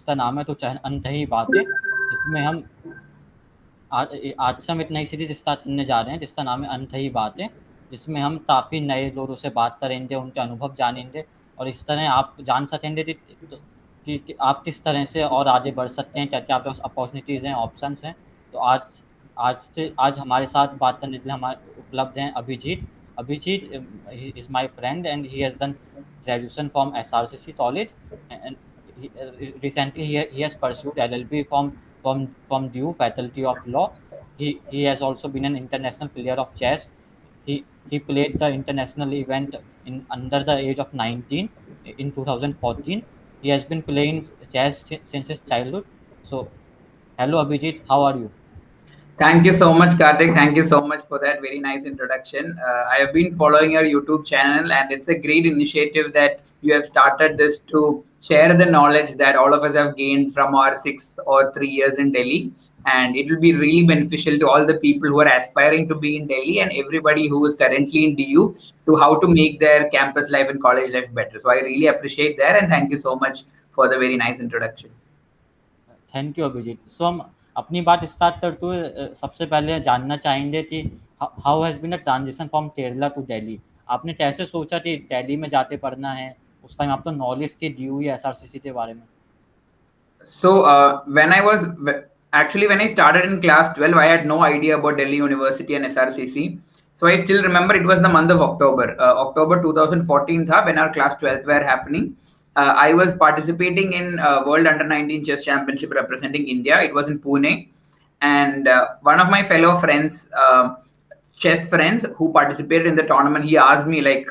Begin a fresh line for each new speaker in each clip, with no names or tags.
जिसका नाम है तो अनकही बातें, जिसमें हम आज से हम एक नई सीरीज स्टार्ट करने जा रहे हैं जिसका नाम है अनकही बातें, जिसमें हम काफ़ी नए लोगों से बात करेंगे, उनके अनुभव जानेंगे और इस तरह आप जान सकेंगे कि आप किस तरह से और आगे बढ़ सकते हैं, क्या क्या आपके पास अपॉर्चुनिटीज़ हैं, ऑप्शंस हैं। तो आज हमारे साथ बात करने के लिए हमारे उपलब्ध हैं Abhijeet. Abhijeet is my friend and he has done graduation from SRCC college and recently he has pursued LLB from DU Faculty of Law. He has also been an international player of chess. He played the international event in under the age of 19 in 2014. He has been playing chess since his childhood. So, hello Abhijit, how are you?
Thank you so much, Karthik. Thank you so much for that very nice introduction. I have been following your YouTube channel, and it's a great initiative that you have started this to share the knowledge that all of us have gained from our 6 or 3 years in Delhi. And it will be really beneficial to all the people who are aspiring to be in Delhi and everybody who is currently in DU to how to make their campus life and college life better. So I really appreciate that, and thank you so much for the very nice introduction.
Thank you Abhijit. So हम अपनी बात start करते हुए सबसे पहले जानना चाहेंगे कि how has been the transition from Kerala to Delhi. आपने कैसे सोचा कि दिल्ली में जाके पढ़ना है? उस टाइम आपको नॉलेज थी डी यू या SRCC के बारे में?
So when I started in class 12, I had no idea about Delhi University and SRCC. So I still remember it was the month of October, October 2014 tha, when our class 12th were happening. I was participating in World Under 19 Chess Championship representing India. It was in Pune, and one of my fellow friends. Chess friends who participated in the tournament, he asked me like,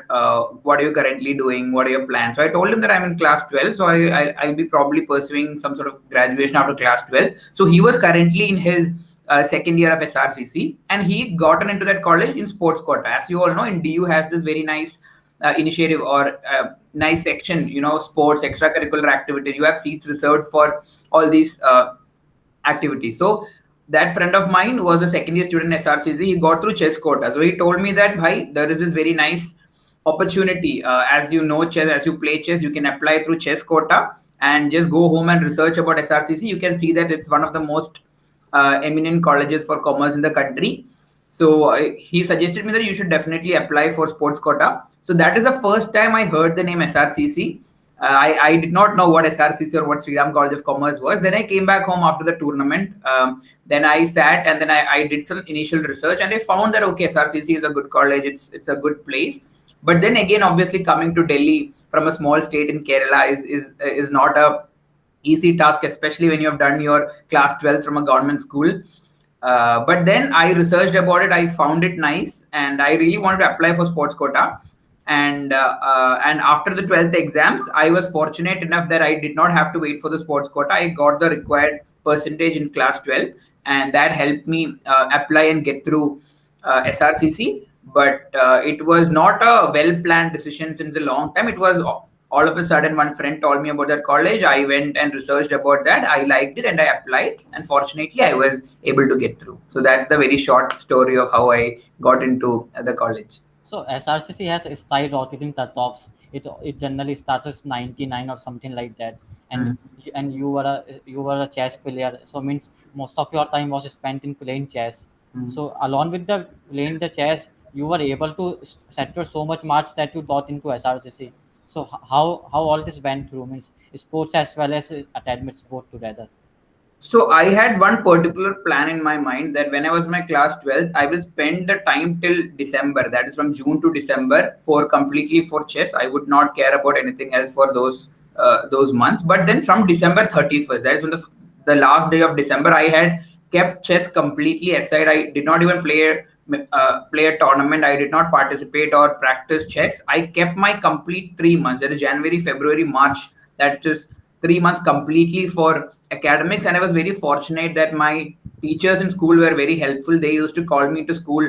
what are you currently doing, what are your plans? So I told him that I'm in class 12, so I'll be probably pursuing some sort of graduation after class 12. So he was currently in his second year of SRCC, and he gotten into that college in sports quota. As you all know, in DU has this very nice initiative or nice section, sports extracurricular activities. You have seats reserved for all these activities. So that friend of mine was a second year student in SRCC. He got through chess quota. So he told me that, bhai, there is this very nice opportunity. As you know, chess, as you play chess, you can apply through chess quota and just go home and research about SRCC. You can see that it's one of the most eminent colleges for commerce in the country. So he suggested me that you should definitely apply for sports quota. So that is the first time I heard the name SRCC. I did not know what SRCC or what Sriram College of Commerce was. Then I came back home after the tournament. Then I sat and then I did some initial research and I found that okay, SRCC is a good college. It's a good place. But then again, obviously coming to Delhi from a small state in Kerala is not a easy task, especially when you have done your class 12 from a government school. But then I researched about it. I found it nice, and I really wanted to apply for sports quota. And after the 12th exams, I was fortunate enough that I did not have to wait for the sports quota. I got the required percentage in class 12, and that helped me apply and get through SRCC. But it was not a well planned decision since a long time. It was all of a sudden one friend told me about that college. I went and researched about that. I liked it and I applied, and fortunately I was able to get through. So that's the very short story of how I got into the college.
So SRCC has skyrocketing cutoffs. It generally starts as 99 or something like that. And
Mm.
and you were a chess player. So means most of your time was spent in playing chess.
Mm.
So along with the playing the chess, you were able to settle so much marks that you got into SRCC. So how all this went through means sports as well as academics both together.
So I had one particular plan in my mind that when I was in my class 12th, I will spend the time till December, that is from June to December, for completely for chess. I would not care about anything else for those months. But then from December 31st, that is when the last day of December, I had kept chess completely aside. I did not even play a tournament. I did not participate or practice chess. I kept my complete 3 months. That is January, February, March. That is 3 months completely for academics. And I was very fortunate that my teachers in school were very helpful. They used to call me to school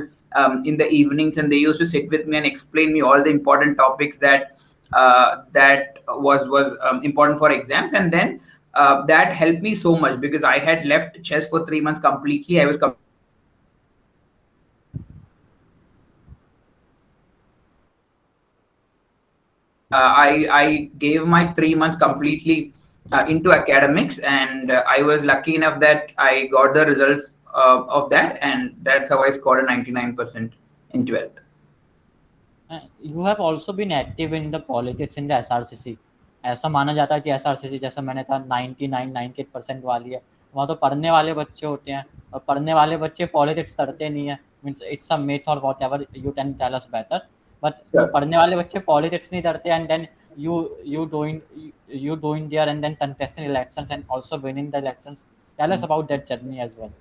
in the evenings, and they used to sit with me and explain me all the important topics that was important for exams. And then that helped me so much because I had left chess for 3 months completely. I gave my 3 months completely into academics, and I was lucky enough that I got the results of that, and that's how I scored a 99% in 12th.
You have also been active in the politics in the SRCC. ऐसा माना जाता है कि SRCC जैसा मैंने कहा 99-98% वाली है, वहाँ तो पढ़ने वाले बच्चे होते हैं और पढ़ने वाले बच्चे पॉलिटिक्स करते नहीं है, मीन्स इट्स अ मिथ और whatever you can tell us better, but जो
Sure.
पढ़ने वाले बच्चे पॉलिटिक्स नहीं करते and then you doing there and then contesting elections and also winning the elections. Tell us about that journey as well.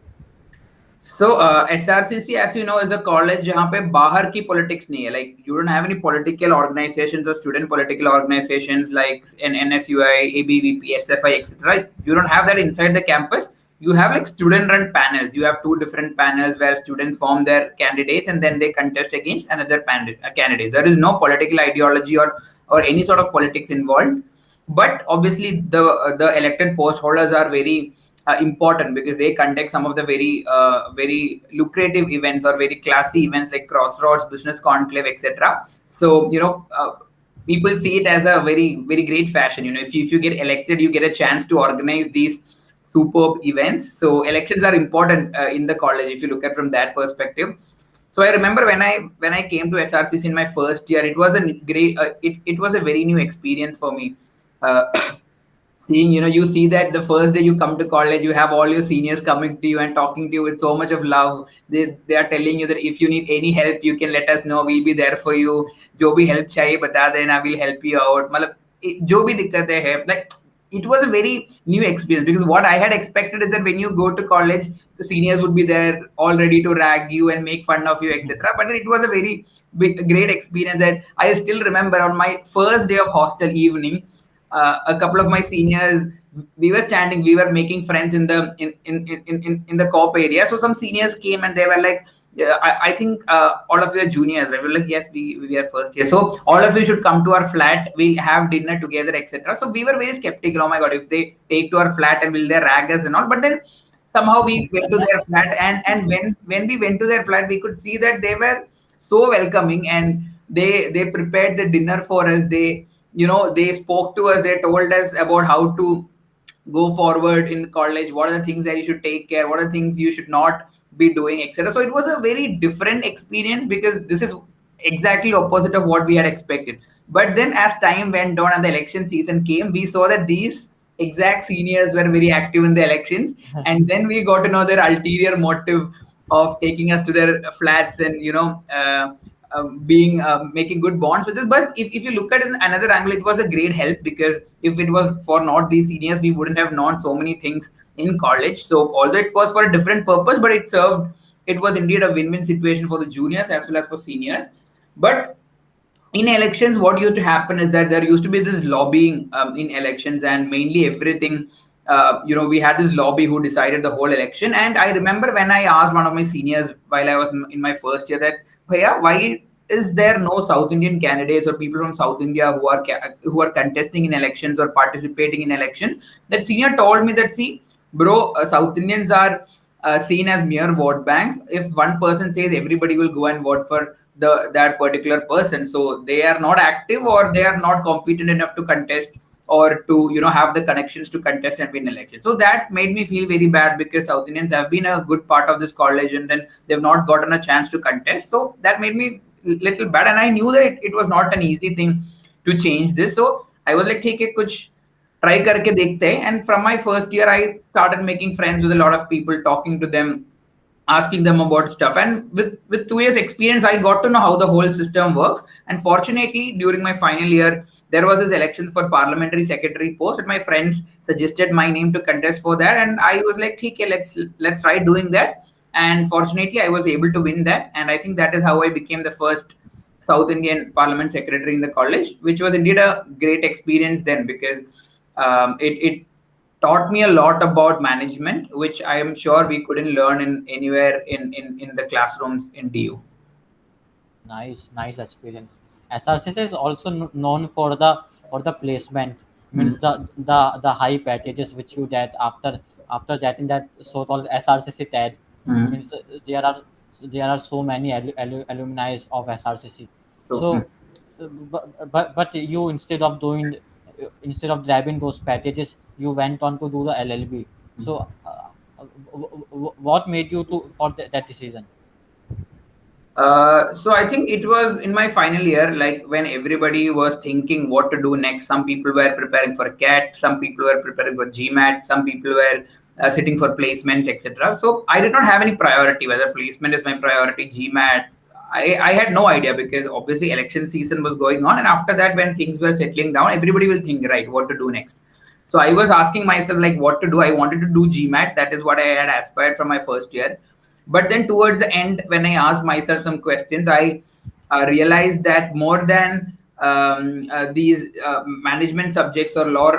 So SRCC, as you know, is a college जहाँ पे बाहर की politics नहीं है. Like you don't have any political organizations or student political organizations like NSUI, ABVP, SFI, etc. You don't have that inside the campus. You have like student-run panels. You have two different panels where students form their candidates and then they contest against another candidate. There is no political ideology or any sort of politics involved. But obviously, the elected post holders are very important because they conduct some of the very lucrative events or very classy events like Crossroads, Business Conclave, etc. So people see it as a very great fashion. If you get elected, you get a chance to organize these superb events. So elections are important in the college if you look at from that perspective. So I remember when I came to SRCC in my first year, it was a great it was a very new experience for me. Uh, Seeing, you see that the first day you come to college, you have all your seniors coming to you and talking to you with so much of love. They are telling you that if you need any help, you can let us know, we'll be there for you. जो भी help चाहिए बता देना, we'll help you out. मतलब जो भी दिक्कतें हैं, like it was a very new experience because what I had expected is that when you go to college, the seniors would be there all ready to rag you and make fun of you, etc. But it was a very great experience that I still remember on my first day of hostel evening. A couple of my seniors, we were making friends in the co-op area. So some seniors came and they were like, yeah, I think all of you are juniors. I was like, yes, we are first year, so all of you should come to our flat, we'll have dinner together, etc. So we were very skeptical, oh my god, if they take to our flat and will they rag us and all. But then somehow we went to their flat, and when we went to their flat, we could see that they were so welcoming, and they prepared the dinner for us. They spoke to us, they told us about how to go forward in college, what are the things that you should take care, what are the things you should not be doing, etc. So it was a very different experience because this is exactly opposite of what we had expected. But then as time went on and the election season came, we saw that these exact seniors were very active in the elections, and then we got to know their ulterior motive of taking us to their flats and being making good bonds with us. But if you look at it in another angle, it was a great help because if it was for not these seniors, we wouldn't have known so many things in college. So although it was for a different purpose, but it was indeed a win-win situation for the juniors as well as for seniors. But in elections, what used to happen is that there used to be this lobbying in elections, and mainly everything. We had this lobby who decided the whole election. And I remember when I asked one of my seniors while I was in my first year that, Bhaiya, why is there no South Indian candidates or people from South India who are contesting in elections or participating in elections? That senior told me that, see, bro, South Indians are seen as mere vote banks. If one person says, everybody will go and vote for that particular person, so they are not active or they are not competent enough to contest or to have the connections to contest and win elections. So that made me feel very bad because South Indians have been a good part of this college and then they've not gotten a chance to contest. So that made me little bad, and I knew that it was not an easy thing to change this. So I was like, ठीक है, कुछ try करके देखते हैं. And from my first year, I started making friends with a lot of people, talking to them, asking them about stuff. And with 2 years experience, I got to know how the whole system works. And fortunately, during my final year, there was this election for parliamentary secretary post, and my friends suggested my name to contest for that. And I was like, okay, let's try doing that. And fortunately, I was able to win that. And I think that is how I became the first South Indian Parliament secretary in the college, which was indeed a great experience then because it taught me a lot about management, which I am sure we couldn't learn in anywhere in the classrooms in DU.
Nice experience. SRCC is also known for the placement, means the high packages which you get after getting that so-called SRCC TED.
Mhm.
Means there are so many alumni of SRCC.
So,
So, but you, instead of doing instead of grabbing those packages, you went on to do the LLB. So what made you to for that decision?
So I think it was in my final year, like when everybody was thinking what to do next. Some people were preparing for CAT, some people were preparing for GMAT, some people were sitting for placements, etc. So I did not have any priority whether placement is my priority, GMAT. I had no idea because obviously election season was going on, and after that, when things were settling down, everybody will think, right, what to do next. So I was asking myself like what to do. I wanted to do GMAT. That is what I had aspired from my first year. But then towards the end, when I asked myself some questions, I realized that more than these management subjects or law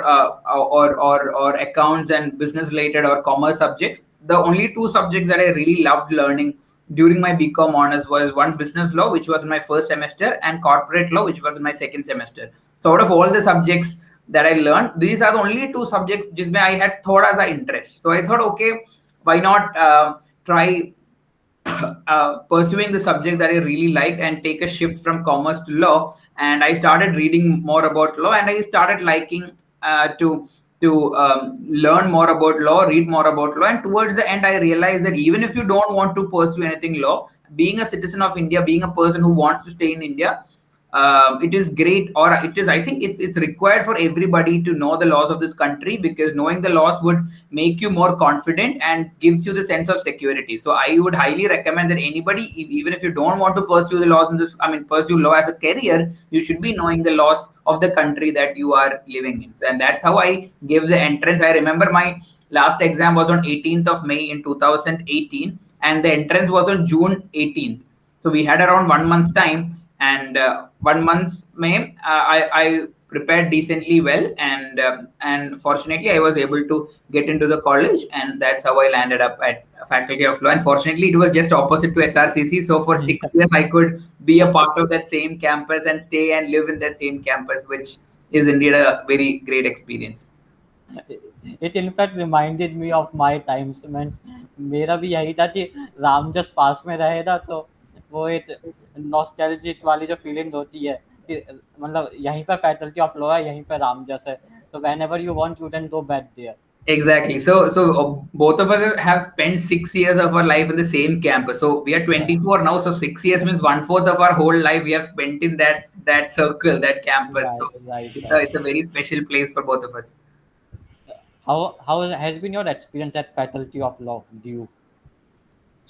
or accounts and business related or commerce subjects, the only two subjects that I really loved learning during my BCom honors was one business law, which was in my first semester, and corporate law, which was in my second semester. So out of all the subjects that I learned, these are the only two subjects जिसमें I had थोड़ा सा interest. So I thought, okay, why not try pursuing the subject that I really liked and take a shift from commerce to law. And I started reading more about law, and I started liking to learn more about law, read more about law. And towards the end, I realized that even if you don't want to pursue anything law, being a citizen of India, being a person who wants to stay in India, it is great, or it is, I think it's required for everybody to know the laws of this country, because knowing the laws would make you more confident and gives you the sense of security. So I would highly recommend that anybody, even if you don't want to pursue the laws in this, I mean, pursue law as a career, you should be knowing the laws of the country that you are living in. And that's how I gave the entrance. I remember my last exam was on 18th of May in 2018, and the entrance was on June 18th. So we had around 1 month's time, and 1 month May, I prepared decently well, and fortunately I was able to get into the college, and that's how I landed up at Faculty of Law. And fortunately, it was just opposite to SRCC, so for 6 years I could be a part of that same campus and stay and live in that same campus, which is indeed a very great experience.
It in fact reminded me of my times. Means मेरा भी यही था कि रामजस पास में रहेगा तो वो एक नॉस्टैल्जिक वाली जो फीलिंग होती है कि मतलब यहीं पर फैकल्टी ऑफ लॉ है, यहीं पर रामजस है, तो whenever you want you can go back there.
Exactly. So both of us have spent 6 years of our life in the same campus. So we are 24 now. So 6 years means 1/4 of our whole life we have spent in that circle, that campus. So
Right.
it's a very special place for both of us.
How has been your experience at Faculty of Law? Do you?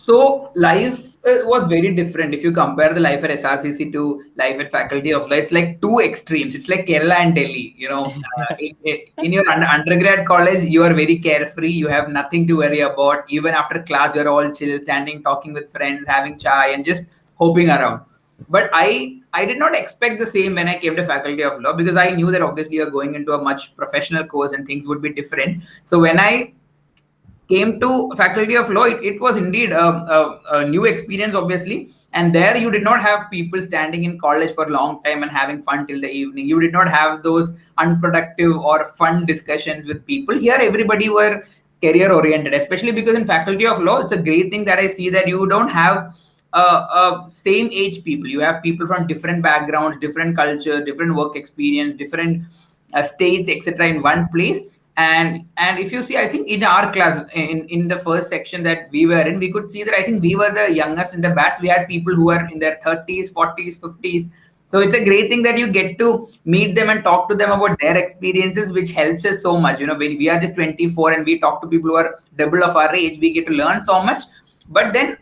So life was very different if you compare the life at SRCC to life at Faculty of Law. It's like two extremes. It's like Kerala and Delhi. In your undergrad college, you are very carefree. You have nothing to worry about. Even after class, you're all chill, standing, talking with friends, having chai, and just hoping around. But I did not expect the same when I came to Faculty of Law, because I knew that obviously you're going into a much professional course and things would be different. So when I came to Faculty of Law, it was indeed a new experience, obviously. And there you did not have people standing in college for a long time and having fun till the evening. You did not have those unproductive or fun discussions with people. Here, everybody were career oriented, especially because in Faculty of Law, it's a great thing that I see that you don't have same age people. You have people from different backgrounds, different culture, different work experience, different states, etc., in one place. And if you see, I think in our class, in the first section that we were in, we could see that I think we were the youngest in the batch. We had people who were in their 30s, 40s, 50s. So it's a great thing that you get to meet them and talk to them about their experiences, which helps us so much. When we are just 24 and we talk to people who are double of our age, we get to learn so much. But then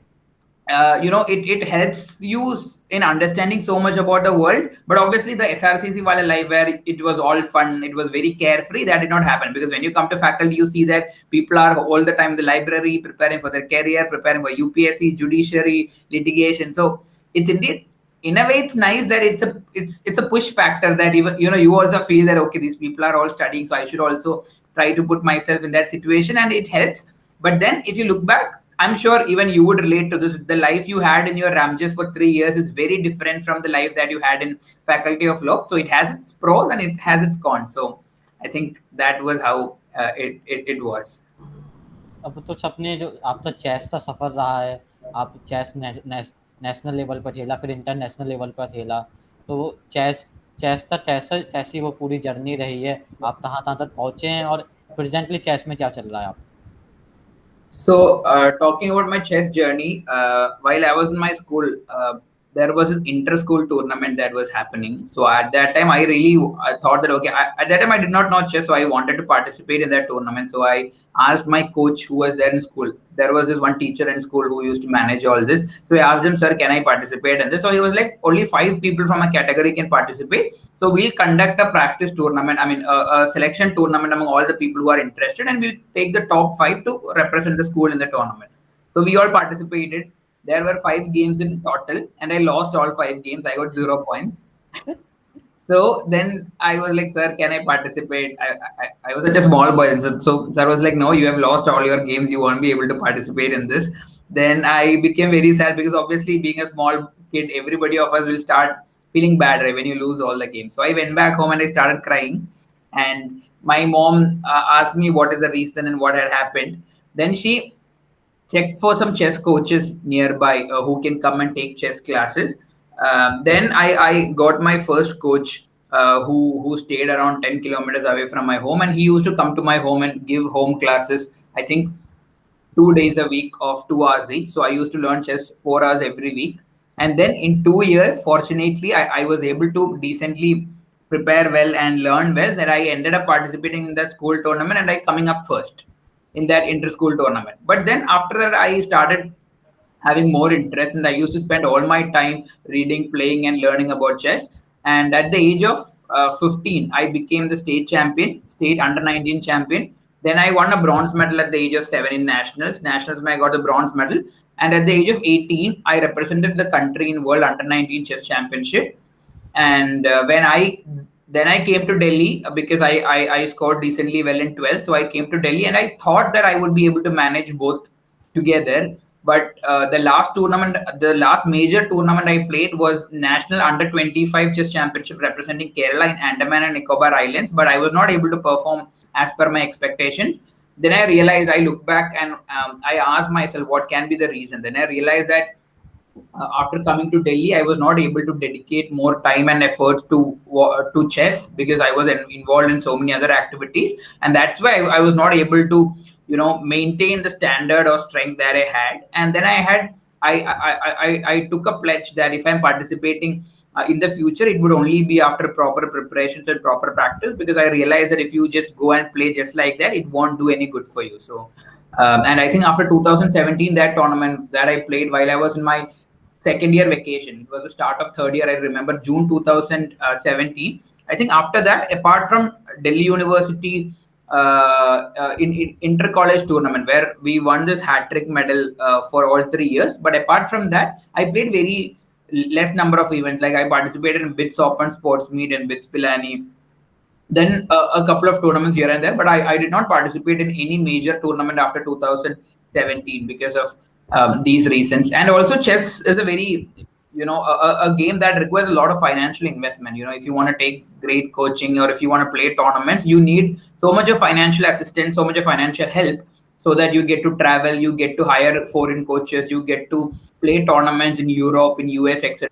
it helps you in understanding so much about the world. But obviously the SRCC wala life, where it was all fun, it was very carefree, that did not happen, because when you come to faculty, you see that people are all the time in the library preparing for their career, preparing for UPSC, judiciary, litigation. So it's indeed, in a way, it's nice that it's a push factor that even you also feel that okay, these people are all studying, so I should also try to put myself in that situation, and it helps. But then if you look back, I'm sure even you would relate to this. The life you had in your Ramjas for 3 years is very different from the life that you had in Faculty of Law. So it has its pros and it has its cons. So I think that was how it was.
अब तो सपने जो आपका chess का सफ़र रहा है, आप chess national level पर खेला, फिर इंटरनेशनल लेवल पर खेला, तो चेस चेस तक कैसी वो पूरी जर्नी रही है, आप कहाँ तक पहुंचे हैं, और प्रेजेंटली चेस में क्या चल रहा है आप?
So, talking about my chess journey, while I was in my school, there was an inter-school tournament that was happening. So at that time, I thought that okay, at that time I did not know chess, so I wanted to participate in that tournament. So I asked my coach who was there in school. There was this one teacher in school who used to manage all this. So I asked him, "Sir, can I participate?" And this, so he was like, "Only 5 people from a category can participate. So we'll conduct a practice tournament. I mean, a selection tournament among all the people who are interested, and we'll take the top 5 to represent the school in the tournament." So we all participated. There were 5 games in total, and I lost all 5 games. I got 0 points. So then I was like, "Sir, can I participate?" I was such a small boy. And so sir was like, "No, you have lost all your games. You won't be able to participate in this." Then I became very sad because obviously being a small kid, everybody of us will start feeling bad, right, when you lose all the games. So I went back home and I started crying. And my mom asked me what is the reason and what had happened. Then she checked for some chess coaches nearby who can come and take chess classes. Then I got my first coach who stayed around 10 kilometers away from my home, and he used to come to my home and give home classes. I think 2 days a week of 2 hours each. So I used to learn chess 4 hours every week. And then in 2 years, fortunately, I was able to decently prepare well and learn well. That I ended up participating in the school tournament and I coming up first in that inter-school tournament. But then after that, I started having more interest, and I used to spend all my time reading, playing, and learning about chess. And at the age of 15, I became the state champion, state under 19 champion. Then I won a bronze medal at the age of 7 in nationals. Nationals, I got the bronze medal. And at the age of 18, I represented the country in World Under 19 Chess Championship. And when I came to Delhi because I scored decently well in 12th. So I came to Delhi and I thought that I would be able to manage both together. But the last major tournament I played was National Under 25 Chess Championship representing Kerala in Andaman and Nicobar Islands. But I was not able to perform as per my expectations. Then I realized, I look back and I asked myself, what can be the reason? Then I realized that after coming to Delhi, I was not able to dedicate more time and effort to chess because I was involved in so many other activities, and that's why I was not able to maintain the standard or strength that I had. And then I took a pledge that if I'm participating in the future, it would only be after proper preparations and proper practice, because I realized that if you just go and play just like that, it won't do any good for you. So. And I think after 2017, that tournament that I played while I was in my second year vacation. It was the start of third year. I remember June 2017. I think after that, apart from Delhi University in inter-college tournament where we won this hat trick medal for all 3 years, but apart from that, I played very less number of events. Like I participated in BITS Open Sports Meet and BITS Pilani, then a couple of tournaments here and there, but I did not participate in any major tournament after 2017 because of these reasons. And also chess is a very a game that requires a lot of financial investment. If you want to take great coaching or if you want to play tournaments, you need so much of financial assistance, so much of financial help, so that you get to travel, you get to hire foreign coaches, you get to play tournaments in Europe, in US, etc.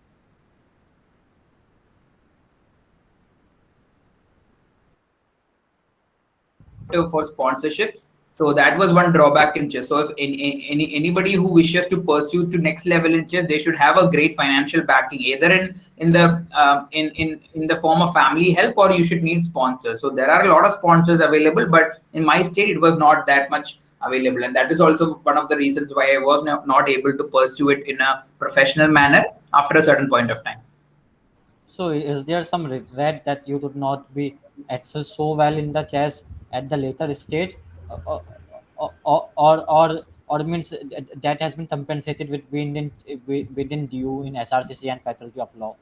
For sponsorships. So that was one drawback in chess. So if anybody who wishes to pursue to next level in chess, they should have a great financial backing, either in the form of family help, or you should need sponsors. So there are a lot of sponsors available, but in my state it was not that much available, and that is also one of the reasons why I was not able to pursue it in a professional manner after a certain point of time.
So is there some regret that you did not be excel so well in the chess at the later stage, or or means that has been compensated with within due in SRCC and Faculty of Law?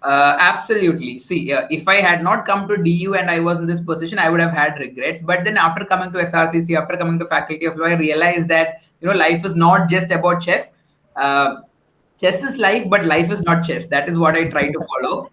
Absolutely. See, if I had not come to DU and I was in this position, I would have had regrets. But then after coming to SRCC, after coming to Faculty of Law, I realized that life is not just about chess. Chess is life, but life is not chess. That is what I try to follow,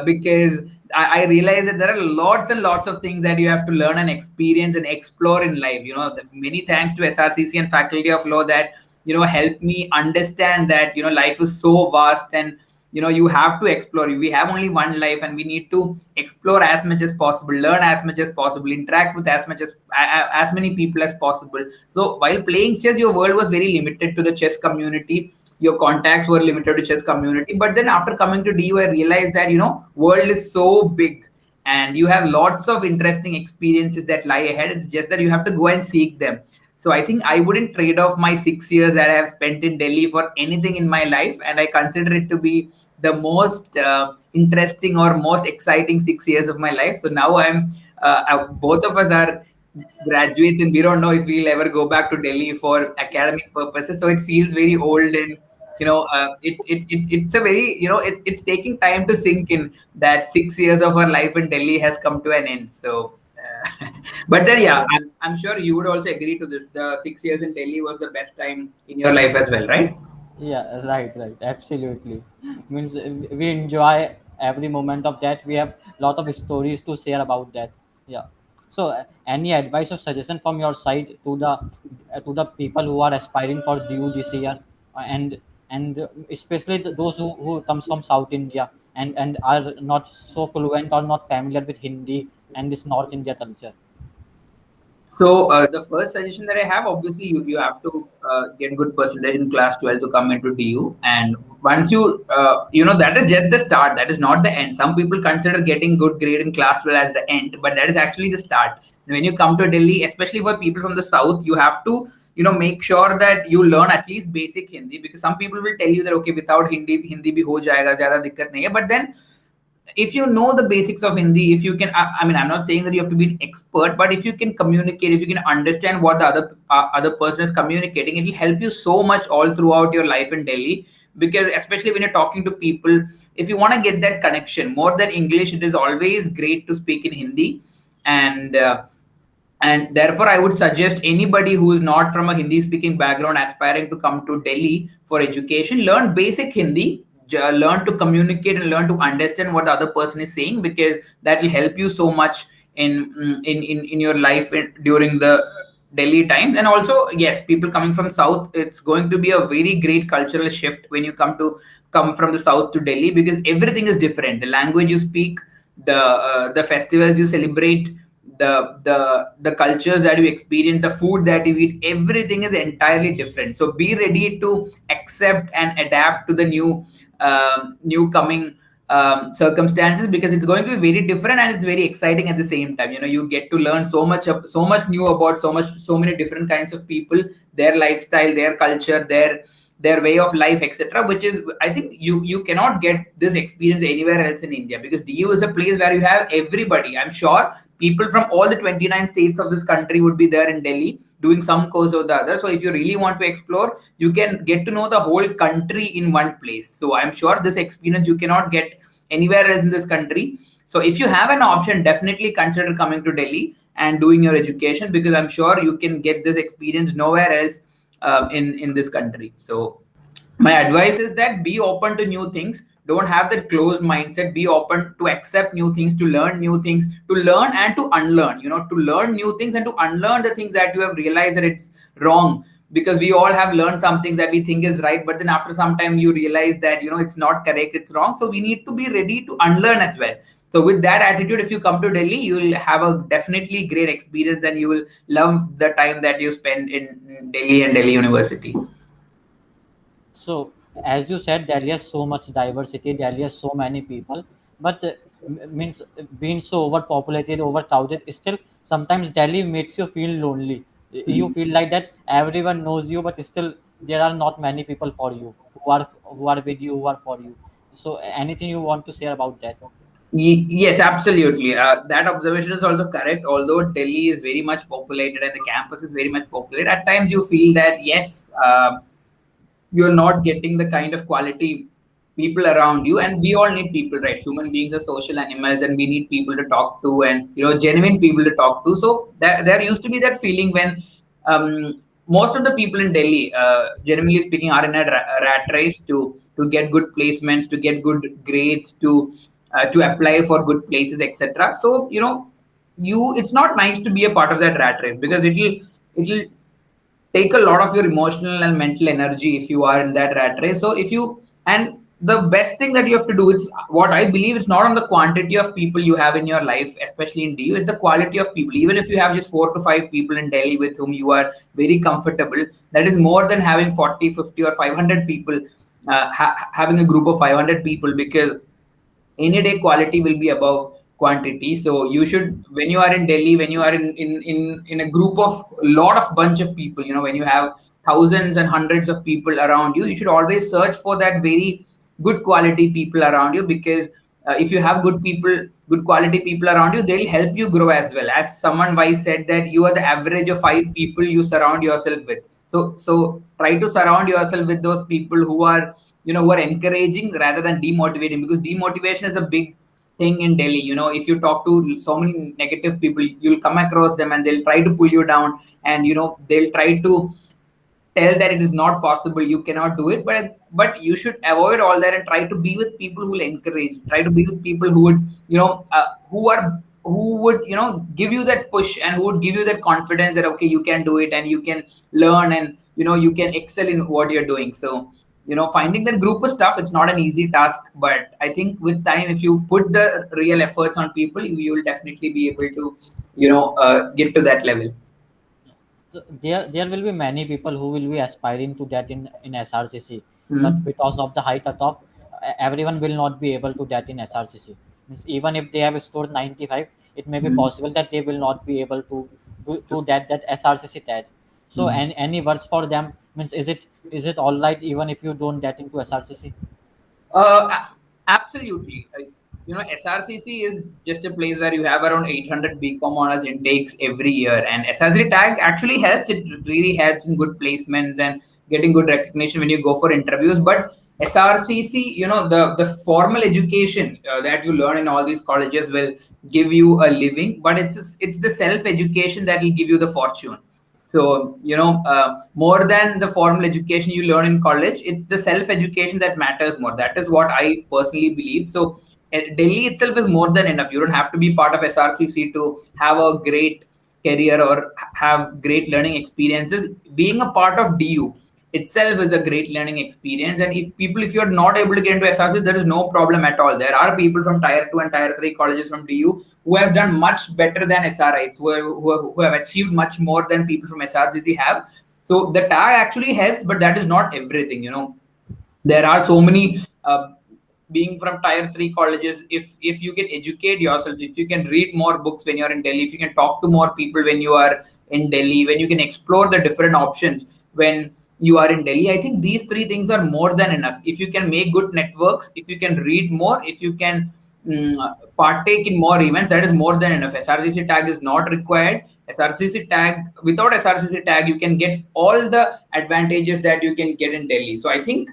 because I realize that there are lots and lots of things that you have to learn and experience and explore in life. Many thanks to SRCC and Faculty of Law that help me understand that life is so vast, and you have to explore. We have only one life, and we need to explore as much as possible, learn as much as possible, interact with as many people as possible. So while playing chess, your world was very limited to the chess community, your contacts were limited to chess community. But then after coming to DU, I realized that world is so big, and you have lots of interesting experiences that lie ahead. It's just that you have to go and seek them. So I think I wouldn't trade off my 6 years that I have spent in Delhi for anything in my life, and I consider it to be the most interesting or most exciting 6 years of my life. So now both of us are graduates, and we don't know if we'll ever go back to Delhi for academic purposes. So it feels very old, and it's a very it's taking time to sink in that 6 years of our life in Delhi has come to an end. So. But then, yeah, I'm sure you would also agree to this. The 6 years in Delhi was the best time in your life as well, right?
Yeah, right, absolutely. Means we enjoy every moment of that. We have lot of stories to share about that. Yeah. So, any advice or suggestion from your side to the people who are aspiring for DU this year, and especially those who comes from South India and are not so fluent or not familiar with Hindi and this North India culture.
So the first suggestion that I have, obviously, you have to get good percentage in class 12 to come into DU. And once that is just the start. That is not the end. Some people consider getting good grade in class 12 as the end, but that is actually the start. When you come to Delhi, especially for people from the south, you have to make sure that you learn at least basic Hindi, because some people will tell you that okay, without Hindi bhi ho jayega, zyada dikkat nahi hai. But then if you know the basics of Hindi, if you can, I mean, I'm not saying that you have to be an expert, but if you can communicate, if you can understand what the other person is communicating, it will help you so much all throughout your life in Delhi. Because especially when you're talking to people, if you want to get that connection more than English, it is always great to speak in Hindi. And therefore, I would suggest anybody who is not from a Hindi speaking background aspiring to come to Delhi for education, learn basic Hindi, learn to communicate and learn to understand what the other person is saying, because that will help you so much in your life during the Delhi times. And also, yes, people coming from south, it's going to be a very great cultural shift when you come from the south to Delhi, because everything is different. The language you speak, the festivals you celebrate, the cultures that you experience, the food that you eat, everything is entirely different. So be ready to accept and adapt to the new coming circumstances, because it's going to be very different and it's very exciting at the same time. You get to learn so much new about so many different kinds of people, their lifestyle, their culture, their way of life, etc., which is, I think, you cannot get this experience anywhere else in India, because DU is a place where you have everybody. I'm sure people from all the 29 states of this country would be there in Delhi doing some course or the other. So if you really want to explore, you can get to know the whole country in one place. So I'm sure this experience you cannot get anywhere else in this country. So if you have an option, definitely consider coming to Delhi and doing your education, because I'm sure you can get this experience nowhere else in this country. So my advice is that be open to new things. Don't have that closed mindset. Be open to accept new things, to learn new things, to learn and to unlearn. To learn new things and to unlearn the things that you have realized that it's wrong. Because we all have learned some things that we think is right, but then after some time you realize that it's not correct, it's wrong. So we need to be ready to unlearn as well. So with that attitude, if you come to Delhi, you will have a definitely great experience, and you will love the time that you spend in Delhi and Delhi University.
So, as you said, Delhi has so much diversity. Delhi has so many people, but means being so overpopulated, overcrowded, still sometimes Delhi makes you feel lonely. You feel like that everyone knows you, but still there are not many people for you who are with you, who are for you. So, anything you want to say about that?
Yes, absolutely. That observation is also correct. Although Delhi is very much populated and the campus is very much populated, at times you feel that yes, you're not getting the kind of quality people around you. And we all need people, right? Human beings are social animals, and we need people to talk to, and genuine people to talk to. So there used to be that feeling when most of the people in Delhi, generally speaking, are in a rat race to get good placements, to get good grades, to apply for good places, etc. So it's not nice to be a part of that rat race, because it'll take a lot of your emotional and mental energy if you are in that rat race. So if you, and the best thing that you have to do is what I believe is not on the quantity of people you have in your life, especially in DU, is the quality of people. Even if you have just 4 to 5 people in Delhi with whom you are very comfortable, that is more than having 40, 50, or 500 people, having a group of 500 people, because any day quality will be above quantity. So you should, when you are in Delhi, when you are in a group of lot of bunch of people, when you have thousands and hundreds of people around you, you should always search for that very good quality people around you, because if you have good quality people around you, they'll help you grow as well. As someone wise said, that you are the average of 5 people you surround yourself with. So try to surround yourself with those people who are, who are encouraging rather than demotivating, because demotivation is a big thing in Delhi. If you talk to so many negative people, you'll come across them and they'll try to pull you down, and they'll try to tell that it is not possible, you cannot do it. But you should avoid all that and try to be with people who will encourage, try to be with people who would, who would, give you that push, and who would give you that confidence that okay, you can do it, and you can learn, and you can excel in what you're doing. So finding that group is tough. It's not an easy task, but I think with time, if you put the real efforts on people, you will definitely be able to get to that level.
So there will be many people who will be aspiring to that in SRCC, but
Mhm.
because of the high cutoff, everyone will not be able to that in SRCC. Means even if they have scored 95, it may be
Mhm.
possible that they will not be able to do that SRCC TED. So
Mhm.
any words for them? Means is it all right even if you don't get into SRCC?
Absolutely. SRCC is just a place where you have around 800 BCom honors intakes every year, and SRCC tag actually helps. It really helps in good placements and getting good recognition when you go for interviews. But SRCC, the formal education that you learn in all these colleges will give you a living, but it's the self education that will give you the fortune. So, more than the formal education you learn in college, it's the self education that matters more. That is what I personally believe. So, Delhi itself is more than enough. You don't have to be part of SRCC to have a great career or have great learning experiences. Being a part of DU itself is a great learning experience. And if you're not able to get into SRC, there is no problem at all. There are people from tier 2 and tier 3 colleges from DU who have done much better than SRIs, who have achieved much more than people from SRCC have. So the tag actually helps, but that is not everything. There are so many, being from tier 3 colleges, if you can educate yourself, if you can read more books when you're in Delhi, if you can talk to more people when you are in Delhi, when you can explore the different options when you are in Delhi, I think these three things are more than enough. If you can make good networks, if you can read more, if you can partake in more events, that is more than enough. SRCC tag is not required. SRCC tag, without SRCC tag, you can get all the advantages that you can get in Delhi. So I think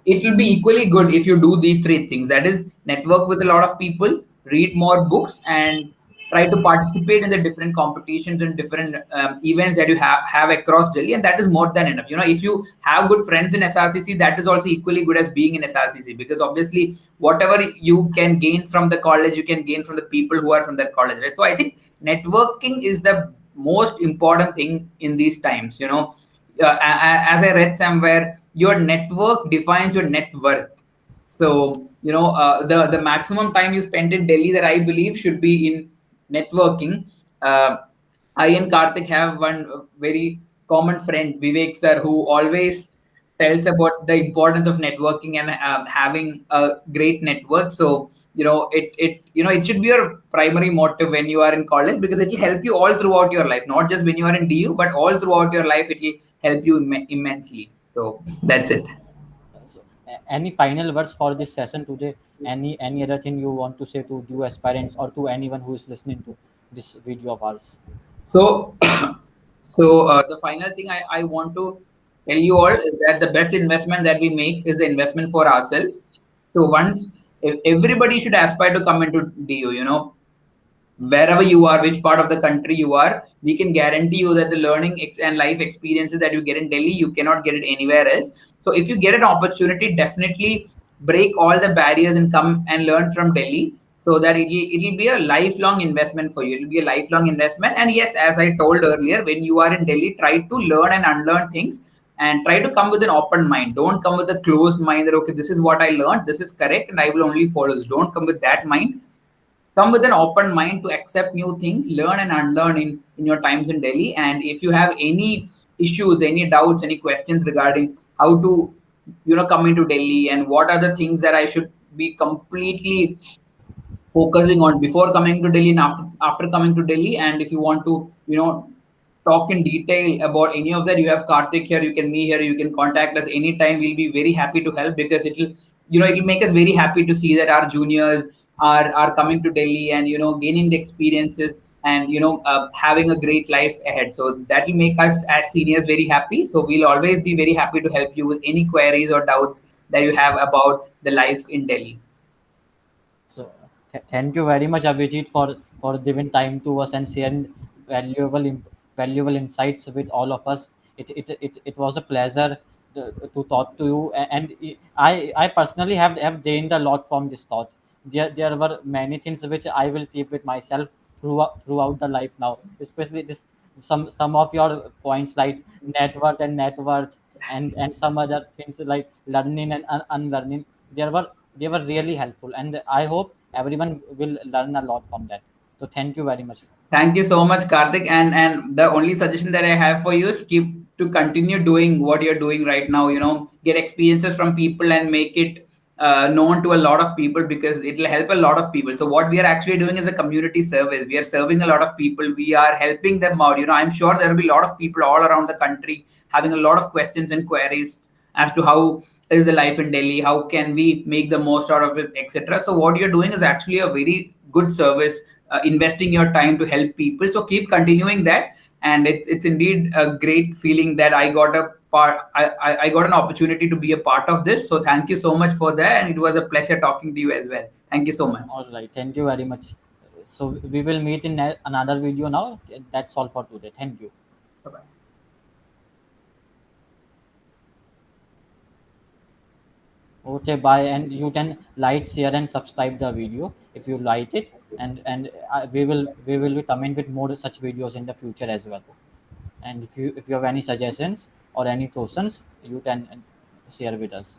it will be equally good if you do these three things. That is, network with a lot of people, read more books, and try to participate in the different competitions and different events that you have across Delhi, and that is more than enough. If you have good friends in SRCC, that is also equally good as being in SRCC, because obviously whatever you can gain from the college, you can gain from the people who are from that college, right? So I think networking is the most important thing in these times. As I read somewhere, your network defines your net worth. So the maximum time you spend in Delhi, that I believe should be in networking. Uh, I and Karthik have one very common friend, Vivek sir, who always tells about the importance of networking and having a great network. So it should be your primary motive when you are in college, because it will help you all throughout your life, not just when you are in DU, but all throughout your life. It will help you immensely. So that's it.
So, any final words for this session today? Any other thing you want to say to you aspirants or to anyone who is listening to this video of ours?
So, the final thing I want to tell you all is that the best investment that we make is the investment for ourselves. So once, if everybody should aspire to come into DU, wherever you are, which part of the country you are, we can guarantee you that the learning and life experiences that you get in Delhi, you cannot get it anywhere else. So if you get an opportunity, definitely break all the barriers and come and learn from Delhi, so that it'll be a lifelong investment for you. It'll be a lifelong investment. And yes, as I told earlier, when you are in Delhi, try to learn and unlearn things. and try to come with an open mind. Don't come with a closed mind that, okay, this is what I learned, this is correct, and I will only follow this. Don't come with that mind. Come with an open mind to accept new things, learn and unlearn in your times in Delhi. And if you have any issues, any doubts, any questions regarding how to, come into Delhi and what are the things that I should be completely focusing on before coming to Delhi and after coming to Delhi, and if you want to, talk in detail about any of that, you have Karthik here, you can me here, you can contact us anytime. We'll be very happy to help, because it'll make us very happy to see that our juniors are coming to Delhi and gaining the experiences and having a great life ahead. So that will make us as seniors very happy. So we'll always be very happy to help you with any queries or doubts that you have about the life in Delhi.
So thank you very much, Abhijit, for giving time to us and sharing valuable insights with all of us. It was a pleasure to talk to you, and I personally have gained a lot from this thought. There were many things which I will keep with myself throughout the life now, especially this some of your points like net worth and some other things like learning and unlearning. They were really helpful, and I hope everyone will learn a lot from that. So thank you very much.
Thank you so much, Karthik. And the only suggestion that I have for you is keep to continue doing what you're doing right now. Get experiences from people and make it known to a lot of people, because it will help a lot of people. So what we are actually doing is a community service. We are serving a lot of people. We are helping them out. I'm sure there will be a lot of people all around the country having a lot of questions and queries as to how is the life in Delhi, how can we make the most out of it, etc. So what you're doing is actually a very good service, investing your time to help people. So keep continuing that, and it's indeed a great feeling that I got a part. I got an opportunity to be a part of this. So thank you so much for that, and it was a pleasure talking to you as well. Thank you so much.
All right, thank you very much. So we will meet in another video now. That's all for today. Thank you.
Bye bye.
Okay, bye. And you can like, share, and subscribe the video if you like it, and we will be coming with more such videos in the future as well. And if you have any suggestions or any questions, you can share with us.